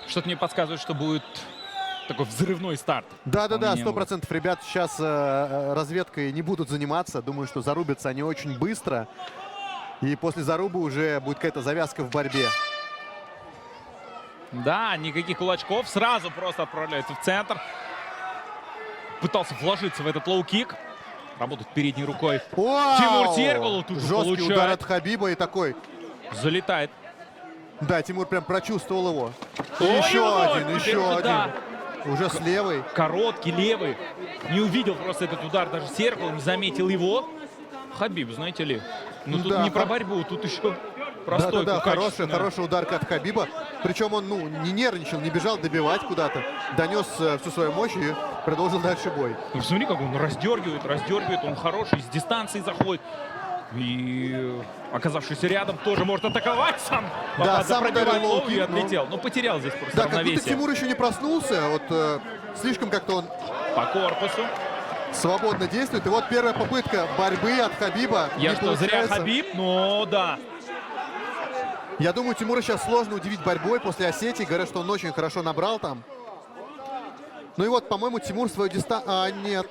Что-то мне подсказывает, что будет такой взрывной старт. Да-да-да, 100% ребят сейчас разведкой не будут заниматься. Думаю, что зарубятся они очень быстро. И после зарубы уже будет какая-то завязка в борьбе. Да, никаких кулачков. Сразу просто отправляется в центр. Пытался вложиться в этот лоу-кик. Работает передней рукой. Вау! Тимур Сереголов тут же Жесткий получает. удар от Хабиба и такой. Залетает. Да, Тимур прям прочувствовал его. И Ой, еще ой, один, теперь еще уже, один. да. Уже с левой. Короткий, левый. Не увидел просто этот удар даже Сереголов, не заметил его. Хабиб, знаете ли. Ну тут Да, не про борьбу, тут еще простой. Да-да-да, хороший удар от Хабиба. Причем он не нервничал, не бежал добивать куда-то. Донес всю свою мощь и продолжил дальше бой. Ну, посмотри, как он раздергивает. Он хороший, с дистанции заходит. И оказавшись рядом, тоже может атаковать сам. Да, сам пробивает ударил лоу и лоу-кик, но- отлетел. Ну, потерял здесь просто Да, как будто равновесие. Тимур еще не проснулся. Вот слишком как-то он По корпусу. свободно действует. И вот первая попытка борьбы от Хабиба. Я Не что, зря получается. Хабиб? Ну, да. Я думаю, Тимура сейчас сложно удивить борьбой после Осетии. Говорят, что он очень хорошо набрал там. Ну и вот, по-моему, Тимур свою дистанцию... А, нет.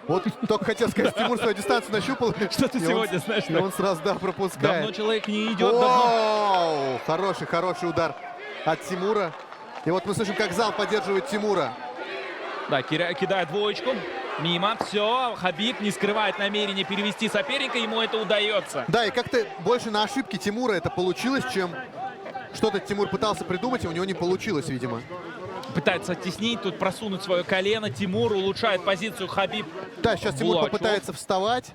Вот только хотел сказать, Тимур свою дистанцию нащупал. Что ты и сегодня, он, знаешь, И он сразу, да, пропускает. давно человек не идет, давно. Оу, хороший удар от Тимура. И вот мы слышим, как зал поддерживает Тимура. Да, кидает двоечку. Мимо. Все. Хабиб не скрывает намерение перевести соперника. Ему это удается. Да, и как-то больше на ошибки Тимура это получилось, чем что-то Тимур пытался придумать, и у него не получилось, видимо. Пытается оттеснить, тут просунуть свое колено. Тимур улучшает позицию Хабиб. Да, сейчас Тимур Булачев. попытается вставать.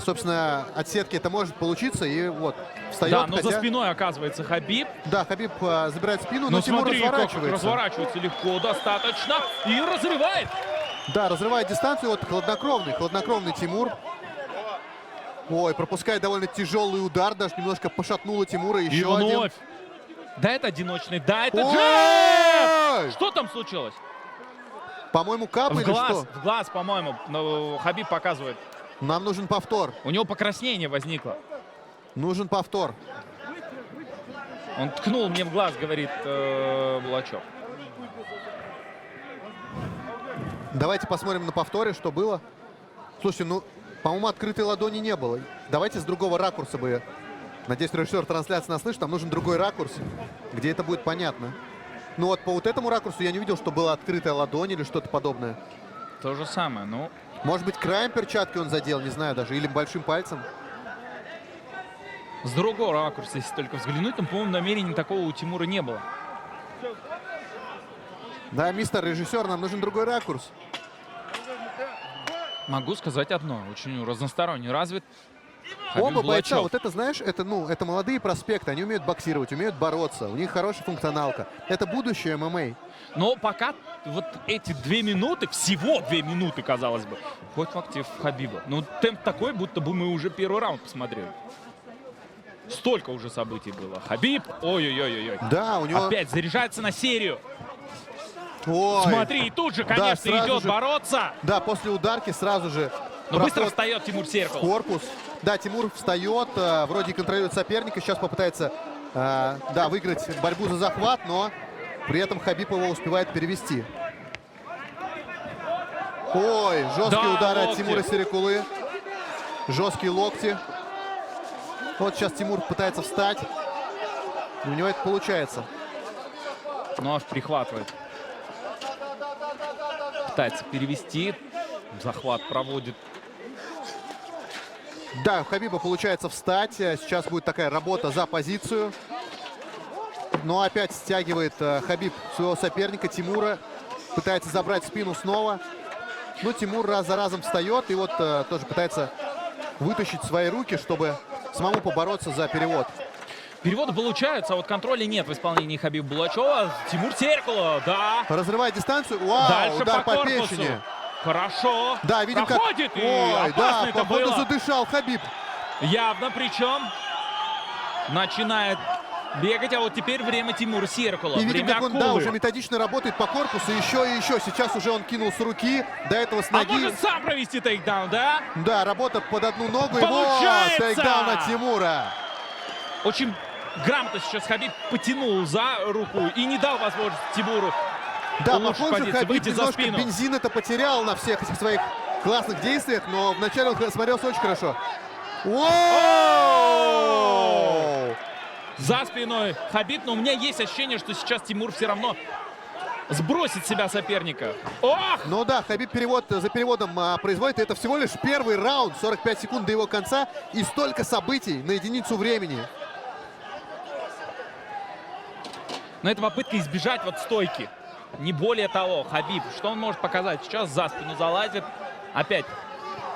Собственно, от сетки это может получиться, и вот встает. Да, но хотя- за спиной оказывается Хабиб. Да, Хабиб забирает спину, но Но Тимур смотри, как разворачивается. разворачивается легко, достаточно. И разрывает. Да, разрывает дистанцию. Вот хладнокровный Тимур. Ой, пропускает довольно тяжелый удар, даже немножко пошатнуло Тимура. И Еще один. вновь. Да, это одиночный, да, это Ой! джеб! Что там случилось? По-моему, кап или что? В глаз, по-моему, Хабиб показывает. Нам нужен повтор. У него покраснение возникло. Нужен повтор. Он ткнул мне в глаз, говорит Булачев. Давайте посмотрим на повторе, что было. Слушайте, ну, по-моему, открытой ладони не было. Давайте с другого ракурса бы. Надеюсь, режиссер трансляции нас слышит. Нам нужен другой ракурс, где это будет понятно. Ну вот по вот этому ракурсу я не видел, что была открытая ладонь или что-то подобное. То же самое, ну. Может быть, краем перчатки он задел, не знаю даже, или большим пальцем. С другого ракурса, если только взглянуть, там, по-моему, намерений такого у Тимура не было. Да, мистер режиссер, нам нужен другой ракурс. Могу сказать одно. Очень разносторонне развит. Хабиб Оба бойца, Булачев. вот это, знаешь, это молодые проспекты, они умеют боксировать, умеют бороться, у них хорошая функционалка. Это будущее ММА. Но пока вот эти 2 минуты, всего 2 минуты, казалось бы, хоть в актив Хабиба. Ну, темп такой, будто бы мы уже первый раунд посмотрели. Столько уже событий было. Хабиб, ой-ой-ой-ой. Да, у него... Опять заряжается на серию. Ой. Смотри, и тут же, конечно, сразу идет же- бороться. Да, после ударки сразу же Но быстро проход встает Тимур в Сереголов. корпус. Да, Тимур встает, вроде контролирует соперника, сейчас попытается да, выиграть борьбу за захват, но при этом Хабиб его успевает перевести. Ой, жесткие Да, удары от локти. Тимура Серикулы. Жесткие локти. Вот сейчас Тимур пытается встать. И у него это получается. Но аж прихватывает. Пытается перевести. Захват проводит. Да, у Хабиба получается встать. Сейчас будет такая работа за позицию. Но опять стягивает Хабиб своего соперника Тимура. Пытается забрать спину снова. Но Тимур раз за разом встает и вот тоже пытается вытащить свои руки, чтобы самому побороться за перевод. Переводы получаются, а вот контроля нет в исполнении Хабиба Булачева. Тимур Сереголов, да. Разрывает дистанцию. Вау, Дальше удар по корпусу. печени. Хорошо. Да, видим, как... Проходит, и Ой, да, опасно это походу было. задышал Хабиб. Явно, причем начинает бегать, а вот теперь время Тимура Сереголова. И видим, Время как он, акулы. да, уже методично работает по корпусу. Еще и еще. Сейчас уже он кинул с руки. До этого с А ноги. может сам провести тейкдаун, да? Да, работа под одну ногу. И вот Получается! тейкдаун от Тимура. Очень грамотно сейчас Хабиб потянул за руку и не дал возможность Тимуру Да, улучшить похоже, позицию, Хабиб выйти за немножко спину. бензин это потерял на всех этих своих классных действиях, но вначале он смотрелся очень хорошо. Воу! За спиной Хабиб, но у меня есть ощущение, что сейчас Тимур все равно сбросит с себя соперника. Ох! Ну да, Хабиб перевод за переводом производит. Это всего лишь первый раунд, 45 секунд до его конца и столько событий на единицу времени. Но это попытка избежать вот стойки. Не более того, Хабиб, что он может показать? Сейчас за спину залазит. Опять.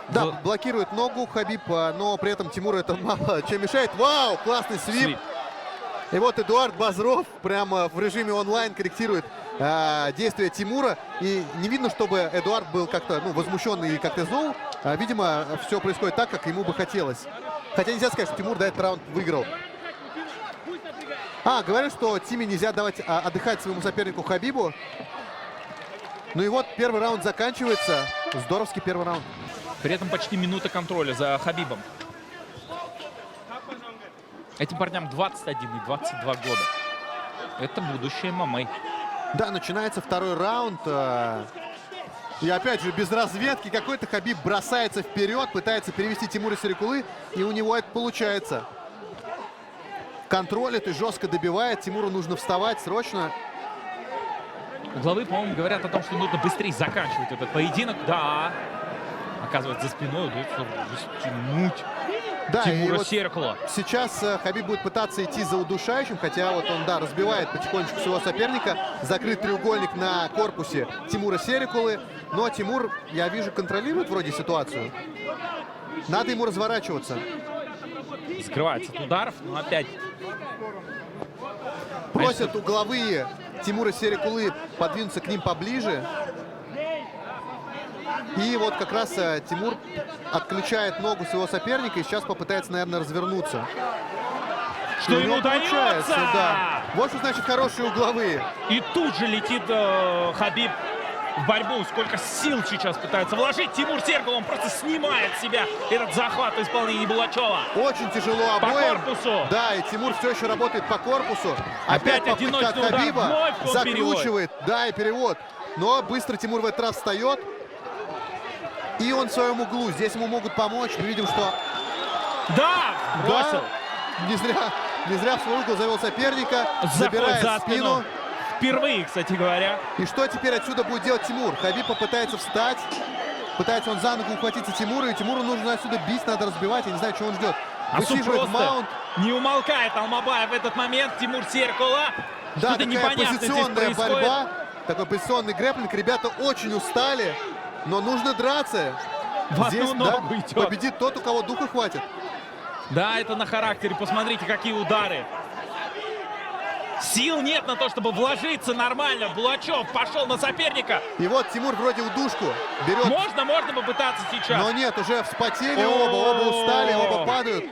Да, блокирует ногу Хабиб, но при этом Тимуру это мало чем мешает. Вау, классный свип. И вот Эдуард Базров прямо в режиме онлайн корректирует действия Тимура. И не видно, чтобы Эдуард был как-то возмущенный и как-то зол. Видимо, все происходит так, как ему бы хотелось. Хотя нельзя сказать, что Тимур этот раунд выиграл. Говорят, что Тиме нельзя давать отдыхать своему сопернику Хабибу. Ну и вот первый раунд заканчивается. Здоровский первый раунд. При этом почти минута контроля за Хабибом. Этим парням 21 и 22 года. Это будущее ММА. Да, начинается второй раунд. И опять же, без разведки какой-то Хабиб бросается вперед, пытается перевести Тимура Серикулы, и у него это получается. Контролит и жестко добивает. Тимуру нужно вставать срочно. Угловые, по-моему, говорят о том, что нужно быстрее заканчивать этот поединок. Да. Оказывается, за спиной удается растянуть Да, Тимура вот Серикула. сейчас Хабиб будет пытаться идти за удушающим, хотя вот он, да, разбивает потихонечку своего соперника. Закрыт треугольник на корпусе Тимура Серикулы. Но Тимур, я вижу, контролирует вроде ситуацию. Надо ему разворачиваться. Скрывается от ударов, но опять. Просят угловые Тимура Серикулы подвинуться к ним поближе. И вот как раз Тимур отключает ногу своего соперника и сейчас попытается, наверное, развернуться. Что ему удается! Да. Вот что значит хорошие угловые. И тут же летит Хабиб в борьбу. Сколько сил сейчас пытается вложить Тимур Серикул. Он просто снимает с себя этот захват в исполнении Булачева. Очень тяжело обоим. По корпусу. Да, и Тимур все еще работает по корпусу. Опять попытка от одиночный удар. Хабиба. Вновь он Закручивает. Да, и перевод. Но быстро Тимур в этот раз встает. И он в своем углу. Здесь ему могут помочь. Мы видим, что... Да, бросил. Да, не зря в свой угол завел соперника. Заходит Забирает за спину. Впервые, кстати говоря. И что теперь отсюда будет делать Тимур? Хабиб попытается встать. Пытается он за ногу ухватиться Тимура. И Тимуру нужно отсюда бить, надо разбивать. Я не знаю, чего он ждет. Высиживает маунт. Не умолкает Алмабаев в этот момент. Тимур Серикула. Да, Что-то такая непонятное здесь позиционная происходит. борьба. Такой позиционный грэпплинг. Ребята очень устали. Но нужно драться. В одну Здесь, ногу идет. победит тот, у кого духа хватит. Да, это на характере. Посмотрите, какие удары. Сил нет на то, чтобы вложиться нормально. Булачев пошел на соперника. И вот Тимур вроде удушку берет. Можно попытаться сейчас. Но нет, уже вспотели оба устали, оба падают.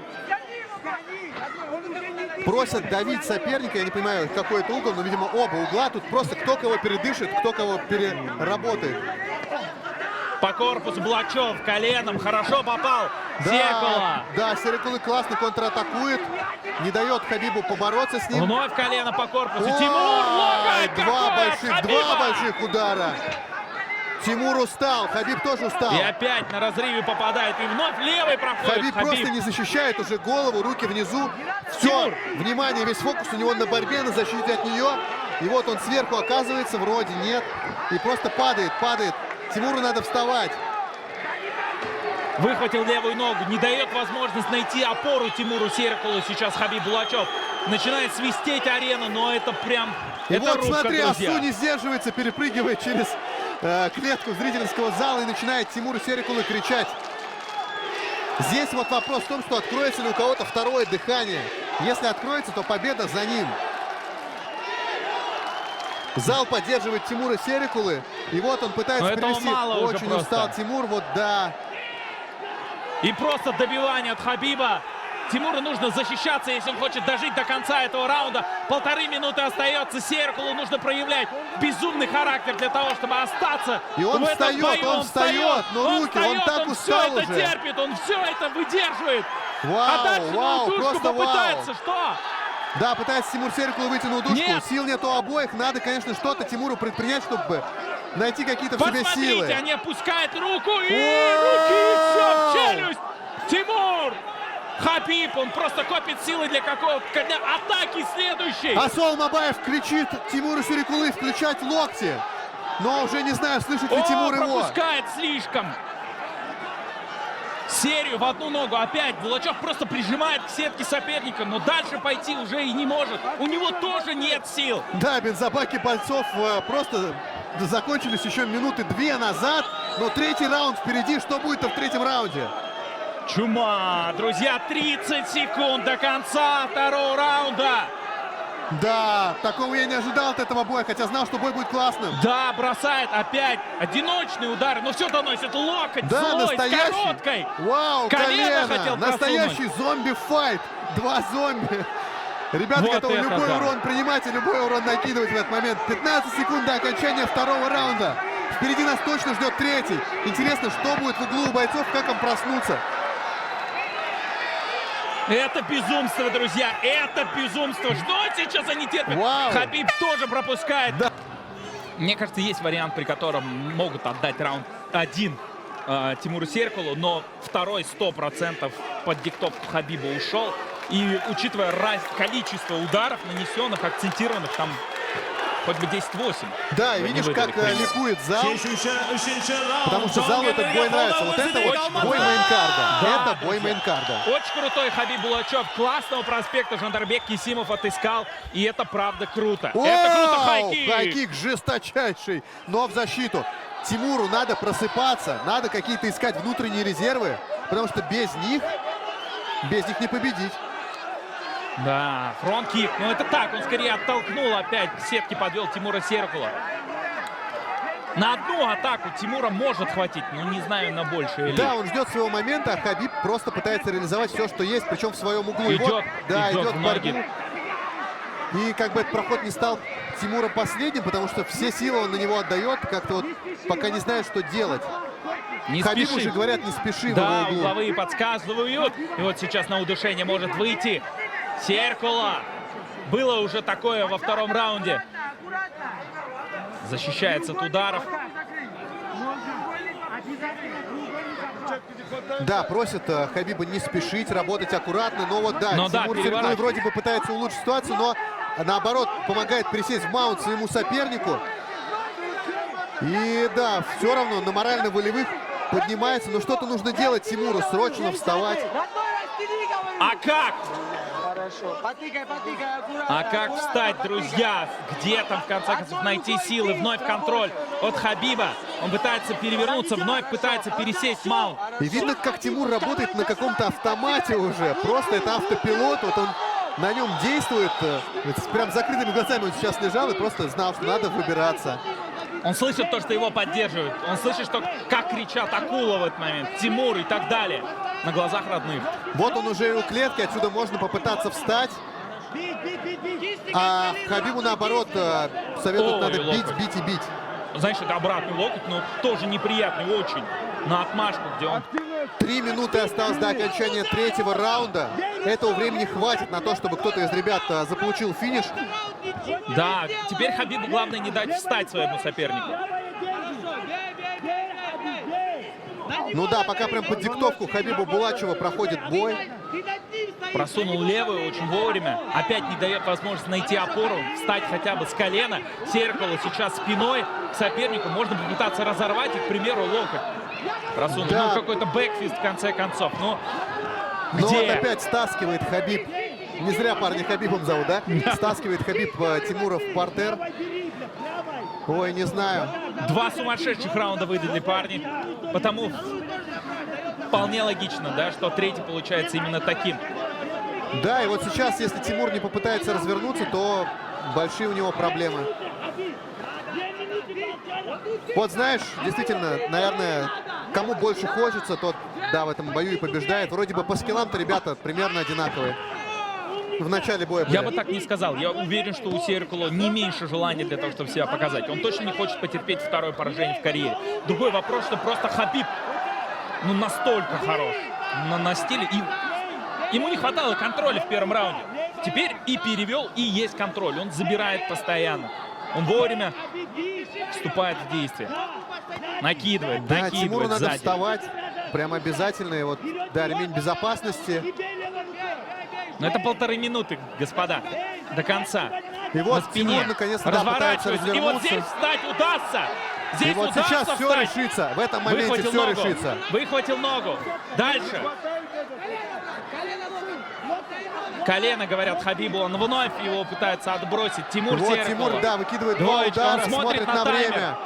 Просят давить соперника, я не понимаю, какой это угол, но, видимо, оба угла. Тут просто кто кого передышит, кто кого переработает. По корпусу Булачев коленом хорошо попал. Серикула. Да, Серикулы классно контратакует. Не дает Хабибу побороться с ним. Вновь колено по корпусу. Ой, Тимур, локоть! два Хабиба! больших удара. Тимур устал, Хабиб тоже устал. И опять на разрыве попадает. И вновь левый проходит. Хабиб просто не защищает уже голову, руки внизу. Все, Тимур. внимание, весь фокус у него на борьбе, на защите от нее. И вот он сверху оказывается, вроде нет. И просто падает. Тимуру надо вставать. Выхватил левую ногу. Не дает возможность найти опору Тимуру Серикулу. Сейчас Хабиб Булачев начинает свистеть арену, но это прям... И это вот рубка, смотри, друзья. Асу не сдерживается, перепрыгивает через клетку зрительского зала и начинает Тимуру Серикулу кричать. Здесь вот вопрос в том, что откроется ли у кого-то второе дыхание. Если откроется, то победа за ним. Зал поддерживает Тимура Серикулы. И вот он пытается Но этого привести. мало уже Очень просто. устал Тимур, вот да. И просто добивание от Хабиба. Тимуру нужно защищаться, если он хочет дожить до конца этого раунда. 1,5 минуты остается. Серикулу нужно проявлять безумный характер для того, чтобы остаться. И он в этом встает, бою. он встает, но руки, он так устал все уже. это терпит, он все это выдерживает. Вау, А дальше на вау, удушку просто вау. попытается. Что? Да, пытается Тимур Серикулов выйти на удушку. Нет. Сил нет у обоих. Надо, конечно, что-то Тимуру предпринять, чтобы найти какие-то в себе Посмотрите, силы. они опускают руку и О! руки все в челюсть. Тимур Хабиб, он просто копит силы для какого-то для атаки следующей. Асол Мабаев кричит Тимуру Серикулы включать локти. Но уже не знаю, слышит ли Тимур его. Пропускает слишком. Серию в одну ногу. Опять Булачев просто прижимает к сетке соперника, но дальше пойти уже и не может. У него тоже нет сил. Да, бензобаки бойцов просто закончились еще минуты 2 назад. Но третий раунд впереди. Что будет в третьем раунде? Чума, друзья, 30 секунд до конца второго раунда. Да, такого я не ожидал от этого боя, хотя знал, что бой будет классным. Да, бросает опять одиночные удары, но все доносит локоть, Да, злой, с настоящий. короткой. Вау, Колено хотел настоящий зомби-файт. 2 зомби. Ребята Вот готовы это любой да. урон принимать и любой урон накидывать в этот момент. 15 секунд до окончания второго раунда. Впереди нас точно ждет третий. Интересно, что будет в углу у бойцов, как им проснуться. Это безумство, друзья, это безумство. Что сейчас они терпят? Вау. Хабиб тоже пропускает. Да. Мне кажется, есть вариант, при котором могут отдать раунд 1 Тимуру Серикулу, но второй 100% под диктовку Хабиба ушел. И учитывая количество ударов, нанесенных, акцентированных, там хоть бы 10-8. Да, и Не видишь, выдали как пример. ликует зал. Потому что залу этот бой нравится. Вот это вот бой мейнкарда. Да, Это бой мейнкарда. Очень крутой Хабиб Булачев. Классного проспекта Жандарбек Кисимов отыскал. И это правда круто. Это круто, Вау! хайкик. Хайкик жесточайший, но в защиту. Тимуру надо просыпаться, надо какие-то искать внутренние резервы, потому что без них не победить. Да, фронт-кик. Но это так, он скорее оттолкнул опять. К сетке подвел Тимура Серикула. На одну атаку Тимура может хватить, но не знаю на большее. Да, он ждет своего момента, а Хабиб просто пытается реализовать все, что есть, причем в своем углу. И Идет, вот, да, идет идет в в ноги. борьбу. И как бы этот проход не стал Тимура последним, потому что все силы он на него отдает, как-то вот пока не знает, что делать. Не Хабиб спеши. уже говорят, не спеши в Да, его углу. угловые подсказывают. И вот сейчас на удушение может выйти Серикула. Было уже такое во втором раунде. Защищается от ударов. Да, просит Хабиба не спешить, работать аккуратно, но вот да, Но да, Тимур Серикулов переворачивает. вроде бы пытается улучшить ситуацию, но наоборот помогает присесть в маунт своему сопернику. И да, все равно на морально-волевых поднимается, но что-то нужно делать Тимуру, срочно вставать. А как? А как встать, друзья? Где там, в конце концов, найти силы? Вновь контроль от Хабиба. Он пытается перевернуться, вновь пытается пересесть маунт. И видно, как Тимур работает на каком-то автомате уже. Просто это автопилот, вот он на нем действует. Прям с закрытыми глазами он сейчас лежал и просто знал, что надо выбираться. Он слышит то, что его поддерживают. Он слышит, что как кричат акула в этот момент, Тимур и так далее. На глазах родных. Вот он уже у клетки, отсюда можно попытаться встать. А Хабибу, наоборот, советуют, Ой, надо бить, локоть. бить и бить. Знаешь, это обратный локоть, но тоже неприятный очень. На отмашку, где он... 3 минуты осталось до окончания третьего раунда. Этого времени хватит на то, чтобы кто-то из ребят заполучил финиш. Да, теперь Хабибу главное не дать встать своему сопернику. Ну да, пока прям под диктовку Хабиба Булачева проходит бой. Просунул левую очень вовремя. Опять не дает возможность найти опору, встать хотя бы с колена. Серикула сейчас спиной к сопернику. Можно попытаться разорвать и, к примеру, локоть просунуть. Да. Ну, какой-то бэкфист в конце концов. Ну, Но где? вот опять стаскивает Хабиб. Не зря парня Хабибом зовут, да? Стаскивает Хабиб Тимура в партер. Ой, не знаю. 2 сумасшедших раунда выдали парни. Потому вполне логично, да, что третий получается именно таким. Да, и вот сейчас, если Тимур не попытается развернуться, то большие у него проблемы. Вот знаешь, действительно, наверное, кому больше хочется, тот, да, в этом бою и побеждает. Вроде бы по скиллам-то ребята примерно одинаковые. В начале боя были. Я бы так не сказал. Я уверен, что у Серикула не меньше желания для того, чтобы себя показать. Он точно не хочет потерпеть второе поражение в карьере. Другой вопрос, что просто Хабиб, ну, настолько хорош на стиле. И ему не хватало контроля в первом раунде. теперь и перевел, и есть контроль. Он забирает постоянно. Он вовремя вступает в действие. Накидывает, Да, Тимуру накидывает надо сзади. вставать. Прям обязательно. И вот, да, ремень безопасности. Но это 1,5 минуты, господа, до конца. И На вот спине. Тимур наконец-то да, пытается Разворачивается. И вот развернуться. здесь встать удастся. Здесь И вот удастся сейчас все встать. решится. В этом моменте Выхватил все ногу. решится. Выхватил ногу. Дальше. Колено, говорят Хабибу. Он вновь его пытается отбросить. Тимур Вот Серикулов. Тимур, да, выкидывает два Двоечка. удара, Он смотрит на время.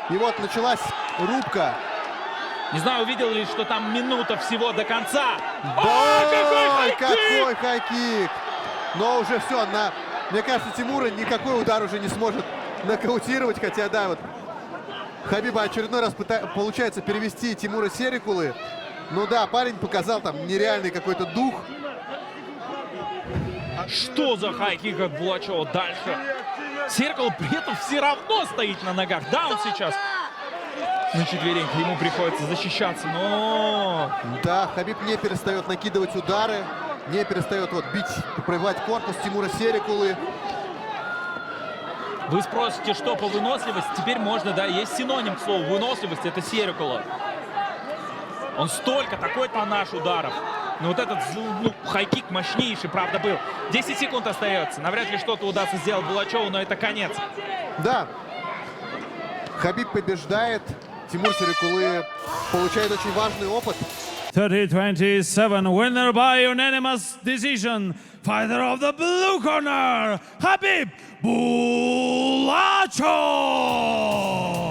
И вот началась рубка. Не знаю, увидел ли, что там минута всего до конца. Да, какой какой хайкик! Но уже все, мне кажется, Тимура никакой удар уже не сможет нокаутировать. Хотя, да, вот Хабиба очередной раз получается перевести Тимура Серикулы. Ну да, парень показал там нереальный какой-то дух. Что за хайкик от Булачева дальше? Серикулов при этом все равно стоит на ногах. Да, он сейчас на четвереньках. Ему приходится защищаться, но... Да, Хабиб не перестает накидывать удары. Не перестает вот бить, пробивать корпус Тимура Серикулы. Вы спросите, что по выносливости? Теперь можно, да, есть синоним к слову выносливость, это Серикулов. Он столько, такой тоннаж ударов. Но вот этот хайкик мощнейший, правда, был. 10 секунд остается. Навряд ли что-то удастся сделать Булачеву, но это конец. Да. Хабиб побеждает. Тимур Серикулы получает очень важный опыт. 30-27, winner by unanimous decision, fighter of the blue corner, Khabib Bulachov!